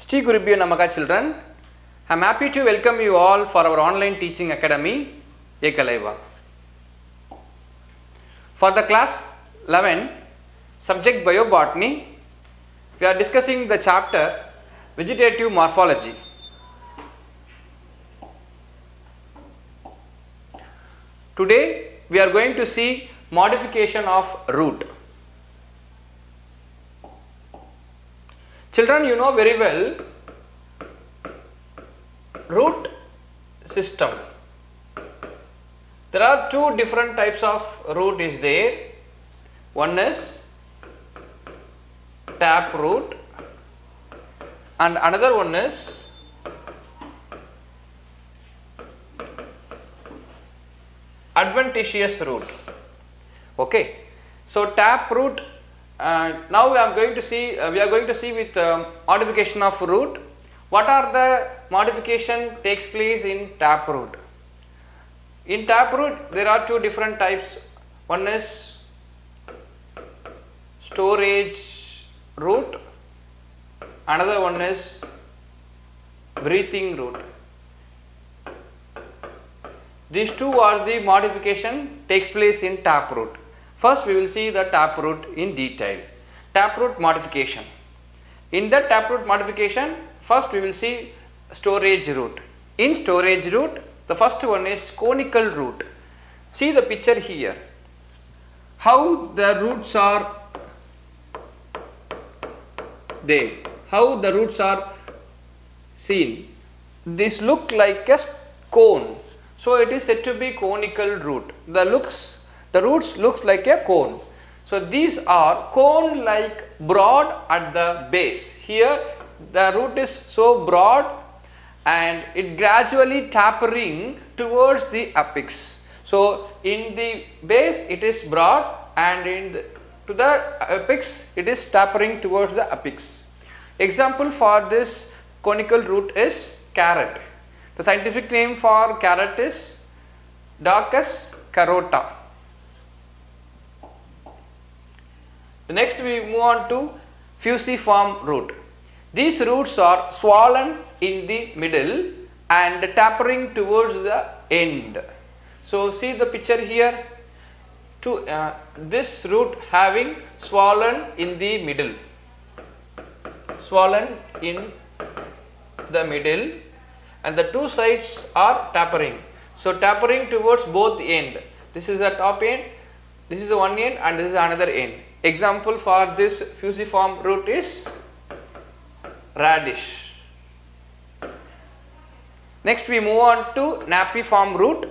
Sri Gurubhyo Namaha children, I am happy to welcome you all for our online teaching academy Ekalaiva. For the class 11 subject biobotany, we are discussing the chapter vegetative morphology. Today we are going to see modification of root. Children, you know very well root system. There are two different types of root is there. One is tap root and another one is adventitious root. Okay, so tap root. Now we are going to see with modification of root. What are the modification takes place in tap root? In tap root there are two different types. One is storage root, another one is breathing root. These two are the modification takes place in tap root. First we will see the tap root in detail. Tap root modification. In the tap root modification, first we will see storage root. In storage root, the first one is conical root. See the picture here. How the roots are there. How the roots are seen. This look like a cone. So it is said to be conical root. The roots looks like a cone. So these are cone like broad at the base. Here the root is so broad and it gradually tapering towards the apex. So in the base it is broad and to the apex it is tapering towards the apex. Example for this conical root is carrot. The scientific name for carrot is Daucus carota. Next we move on to fusiform root. These roots are swollen in the middle and tapering towards the end. So see the picture here. This root having swollen in the middle. Swollen in the middle and the two sides are tapering. So tapering towards both end. This is the top end, this is the one end and this is another end. Example for this fusiform root is radish. Next we move on to napiform root.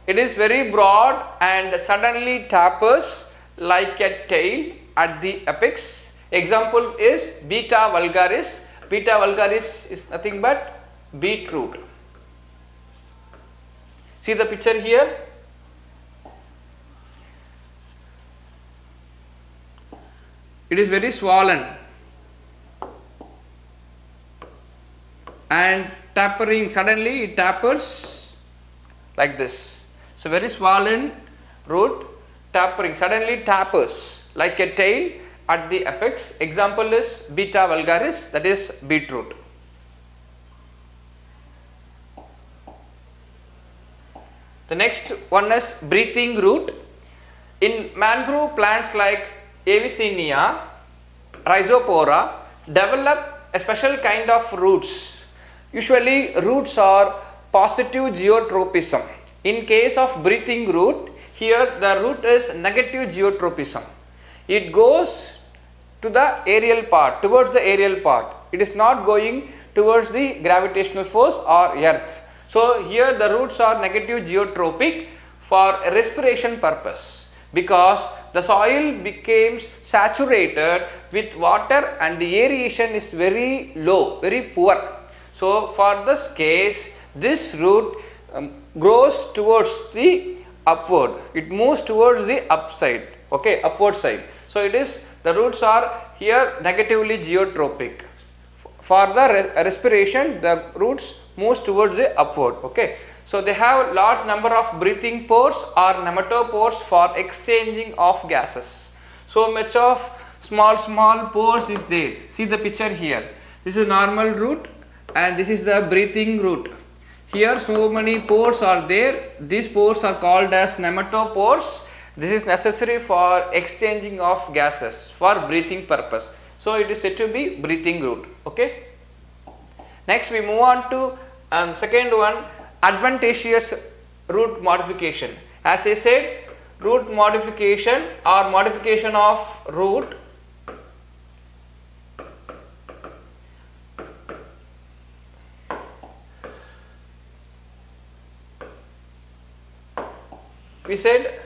It is very broad and suddenly tapers like a tail at the apex. Example is beta vulgaris. Beta vulgaris is nothing but beetroot. See the picture here. It is very swollen and tapering, suddenly it tapers like this. So very swollen root, tapering, suddenly tapers like a tail at the apex. Example is beta vulgaris, that is beetroot. The next one is breathing root. In mangrove plants like Avicennia, Rhizopora develop a special kind of roots. Usually roots are positive geotropism. In case of breathing root, here the root is negative geotropism. It goes to the aerial part, towards the aerial part. It is not going towards the gravitational force or earth. So here the roots are negative geotropic for respiration purpose, because the soil becomes saturated with water and the aeration is very low, very poor. So for this case, this root grows towards the upward. It moves towards the upside, okay, upward side. So it is, the roots are here negatively geotropic. For the respiration, the roots moves towards the upward, okay. So they have large number of breathing pores or nematopores for exchanging of gases. So much of small pores is there. See the picture here. This is normal root and this is the breathing root. Here so many pores are there. These pores are called as nematopores. This is necessary for exchanging of gases for breathing purpose. So it is said to be breathing root. Okay. Next we move on to second one, adventitious root modification. As I said, root modification or modification of root we said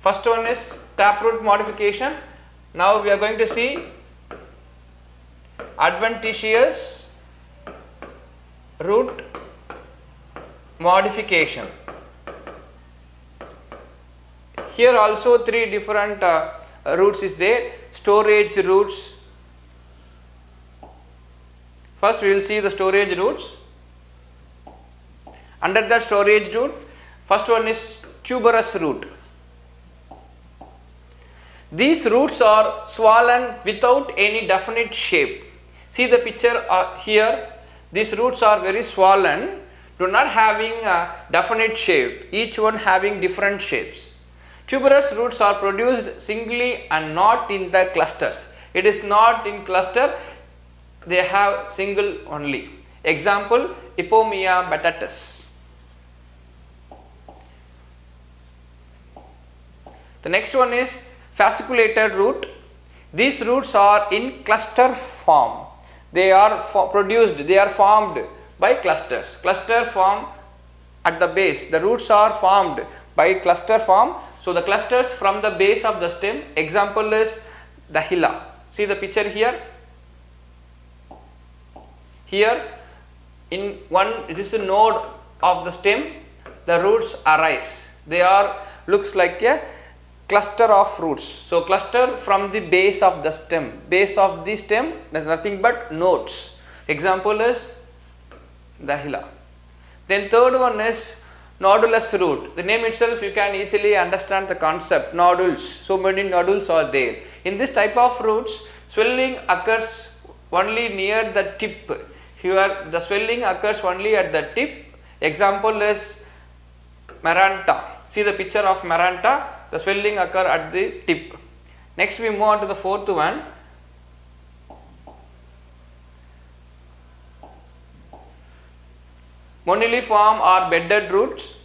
first one is taproot modification. Now we are going to see adventitious root modification. Here also three different roots is there. Storage roots. First we will see the storage roots. Under the storage root, first one is tuberous root. These roots are swollen without any definite shape. See the picture here. These roots are very swollen, do not having a definite shape, each one having different shapes. Tuberous roots are produced singly and not in the clusters. It is not in cluster, they have single only. Example, Ipomia batatus. The next one is fasciculated root. These roots are in cluster form. They are formed by clusters. Cluster form at the base. The roots are formed by cluster form. So the clusters from the base of the stem. Example is Dahlia. See the picture here. Here in one, it is a node of the stem. The roots arise. They are looks like a cluster of roots. So cluster from the base of the stem. Base of the stem, there is nothing but nodes. Example is Dahlia. Then third one is nodulous root. The name itself you can easily understand the concept. Nodules. So many nodules are there. In this type of roots, swelling occurs only near the tip. Here the swelling occurs only at the tip. Example is Maranta. See the picture of Maranta. The swelling occur at the tip. Next we move on to the fourth one. Moniliform or bedded roots.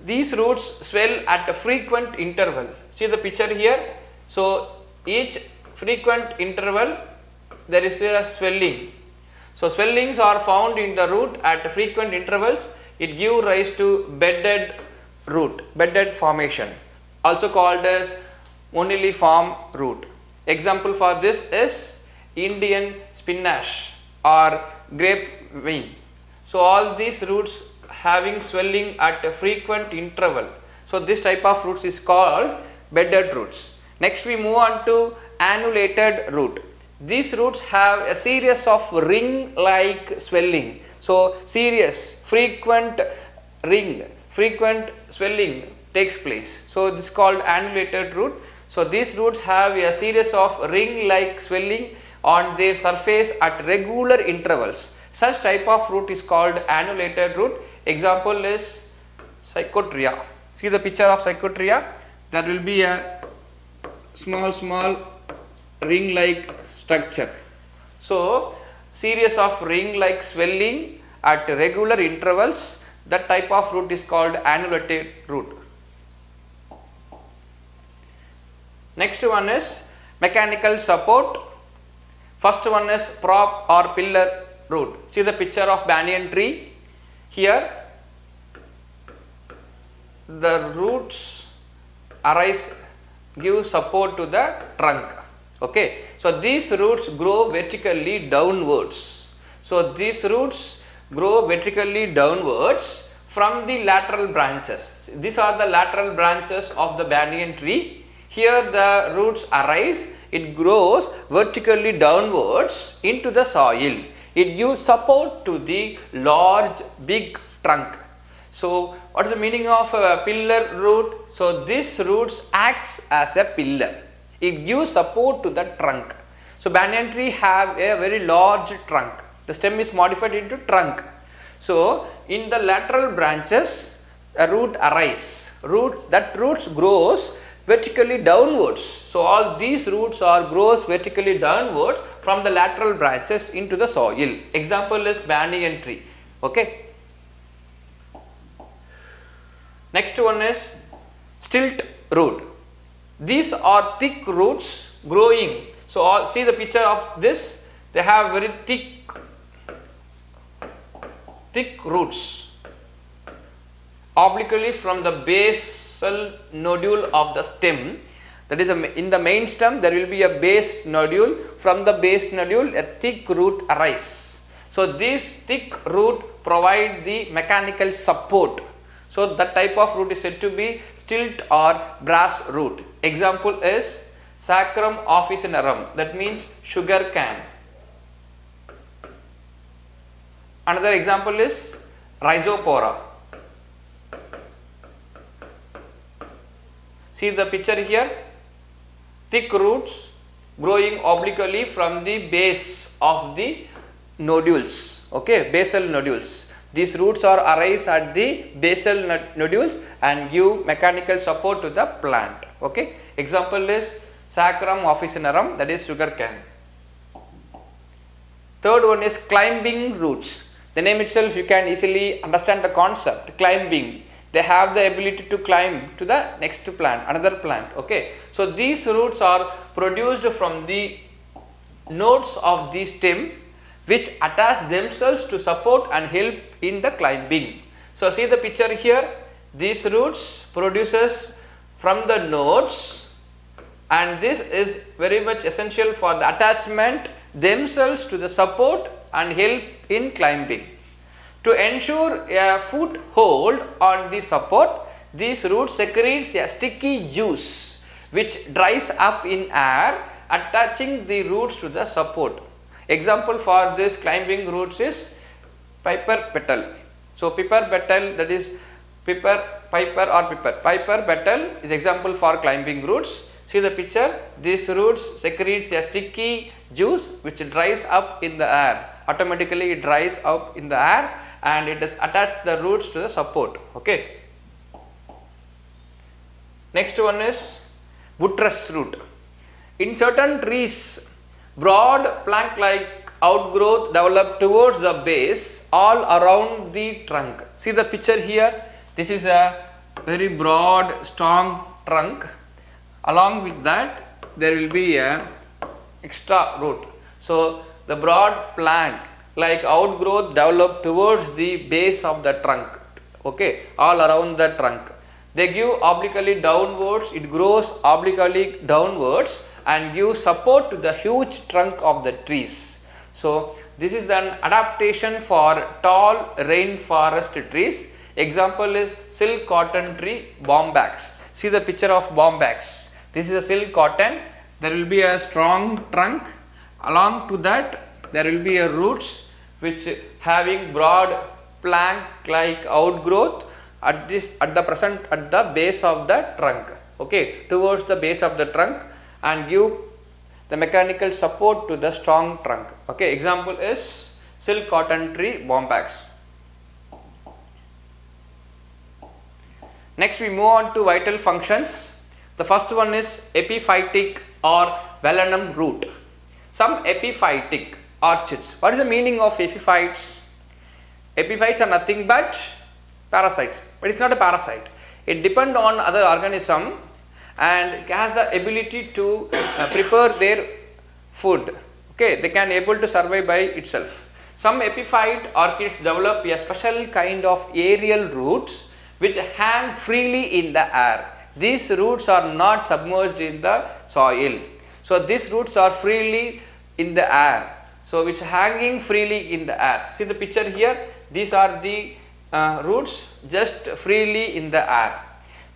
These roots swell at a frequent interval. See the picture here. So each frequent interval there is a swelling. So swellings are found in the root at frequent intervals. It gives rise to bedded root, bedded formation, also called as moniliform root. Example for this is Indian spinach or grapevine. So all these roots having swelling at a frequent interval. So this type of roots is called bedded roots. Next we move on to annulated root. These roots have a series of ring-like swelling. So series, frequent ring, frequent swelling takes place. So this is called annulated root. So these roots have a series of ring-like swelling on their surface at regular intervals. Such type of root is called annulated root. Example is Psychotria. See the picture of Psychotria. There will be a small ring-like structure. So series of ring-like swelling at regular intervals. That type of root is called annulated root. Next one is mechanical support. First one is prop or pillar root. See the picture of banyan tree. Here the roots arise, give support to the trunk. Okay. So these roots grow vertically downwards. So these roots grow vertically downwards from the lateral branches. These are the lateral branches of the banyan tree. Here the roots arise, it grows vertically downwards into the soil. It gives support to the large big trunk. So what is the meaning of a pillar root? So this roots acts as a pillar. It gives support to the trunk. So banyan tree have a very large trunk. the stem is modified into trunk. So in the lateral branches a root arise. Roots grows vertically downwards. So all these roots grows vertically downwards from the lateral branches into the soil. Example is banyan tree. Okay. Next one is stilt root. These are thick roots growing. So see the picture of this. They have very thick roots obliquely from the basal nodule of the stem. That is in the main stem there will be a base nodule. From the base nodule a thick root arise. So this thick root provide the mechanical support. So that type of root is said to be stilt or brass root. Example is Saccharum officinarum, that means sugar cane. Another example is Rhizopora. See the picture here, thick roots growing obliquely from the base of the nodules, okay, basal nodules. These roots arise at the basal nodules and give mechanical support to the plant, okay. Example is Saccharum officinarum, that is sugar cane. Third one is climbing roots. The name itself you can easily understand the concept, climbing. They have the ability to climb to the next plant, another plant, okay. So these roots are produced from the nodes of the stem which attach themselves to support and help in the climbing. So see the picture here, these roots produces from the nodes, and this is very much essential for the attachment themselves to the support and help in climbing. To ensure a foothold on the support, these roots secretes a sticky juice which dries up in air, attaching the roots to the support. Example for this climbing roots is piper betel. So piper betel, that is piper betel is example for climbing roots. See the picture, these roots secretes a sticky juice which dries up in the air. Automatically it dries up in the air and it is attached the roots to the support, okay. Next one is buttress root. In certain trees, broad plank like outgrowth develop towards the base all around the trunk. See the picture here, this is a very broad strong trunk. Along with that there will be a extra root. So the broad plant like outgrowth develop towards the base of the trunk, okay, all around the trunk. They give obliquely downwards, it grows obliquely downwards and give support to the huge trunk of the trees. So this is an adaptation for tall rainforest trees. Example is silk cotton tree, bombax. See the picture of bombax. This is a silk cotton. There will be a strong trunk. Along to that there will be a roots which having broad plank like outgrowth at the base of the trunk, okay, towards the base of the trunk, and give the mechanical support to the strong trunk, okay. Example is silk cotton tree, bombax. Next we move on to vital functions. The first one is epiphytic or velanum root. Some epiphytic orchids. What is the meaning of epiphytes? Epiphytes are nothing but parasites, but it is not a parasite. It depends on other organism and it has the ability to prepare their food, okay. They can able to survive by itself. Some epiphyte orchids develop a special kind of aerial roots which hang freely in the air. These roots are not submerged in the soil. So these roots are freely in the air. So which hanging freely in the air. See the picture here, these are the roots just freely in the air.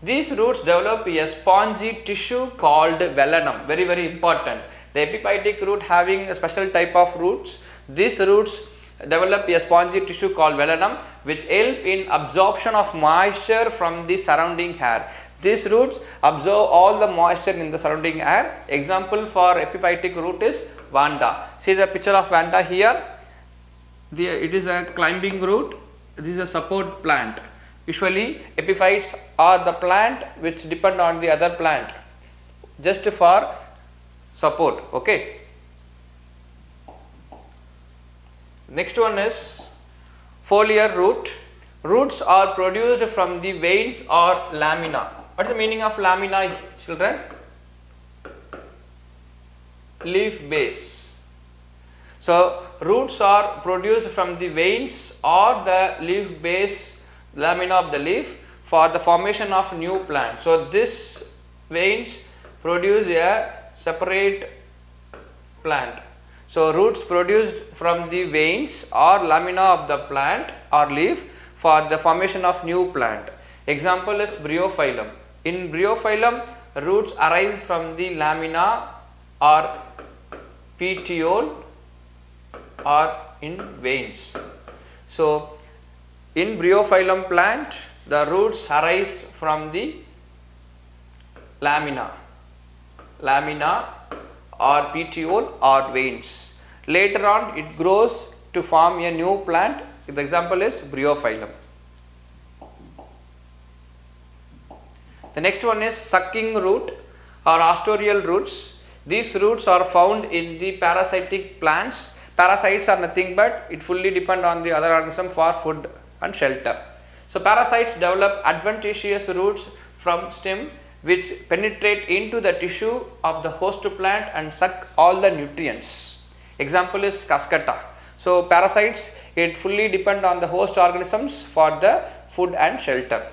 These roots develop a spongy tissue called velanum, very very important. The epiphytic root having a special type of roots. These roots develop a spongy tissue called velanum which help in absorption of moisture from the surrounding air. These roots absorb all the moisture in the surrounding air. Example for epiphytic root is vanda. See the picture of vanda here. it is a climbing root. This is a support plant. Usually epiphytes are the plant which depend on the other plant just for support. Okay. Next one is foliar root. Roots are produced from the veins or lamina. What is the meaning of lamina, children? Leaf base. So roots are produced from the veins or the leaf base, lamina of the leaf, for the formation of new plant. So this veins produce a separate plant. So roots produced from the veins or lamina of the plant or leaf for the formation of new plant. Example is bryophyllum. In bryophyllum, roots arise from the lamina or petiole or in veins. So in bryophyllum plant, the roots arise from the lamina or petiole or veins. Later on it grows to form a new plant. The example is bryophyllum. The next one is sucking root or astorial roots. These roots are found in the parasitic plants. Parasites are nothing but it fully depend on the other organism for food and shelter. So parasites develop adventitious roots from stem which penetrate into the tissue of the host plant and suck all the nutrients. Example is Cuscuta. So parasites, it fully depend on the host organisms for the food and shelter.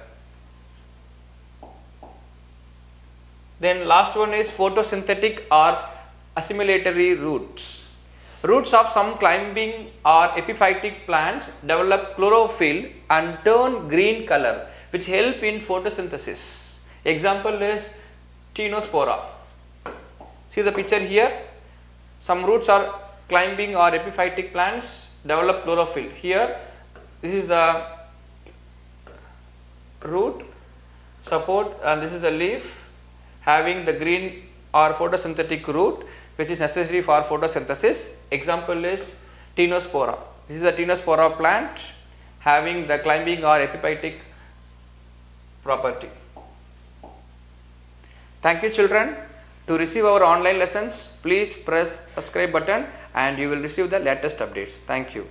Then last one is photosynthetic or assimilatory roots. Roots of some climbing or epiphytic plants develop chlorophyll and turn green color, which help in photosynthesis. Example is Ctenospora. See the picture here. Some roots are climbing or epiphytic plants develop chlorophyll. Here this is the root support and this is the leaf having the green or photosynthetic root which is necessary for photosynthesis. Example is Ctenospora. This is a Ctenospora plant having the climbing or epiphytic property. Thank you children. To receive our online lessons, please press subscribe button and you will receive the latest updates. Thank you.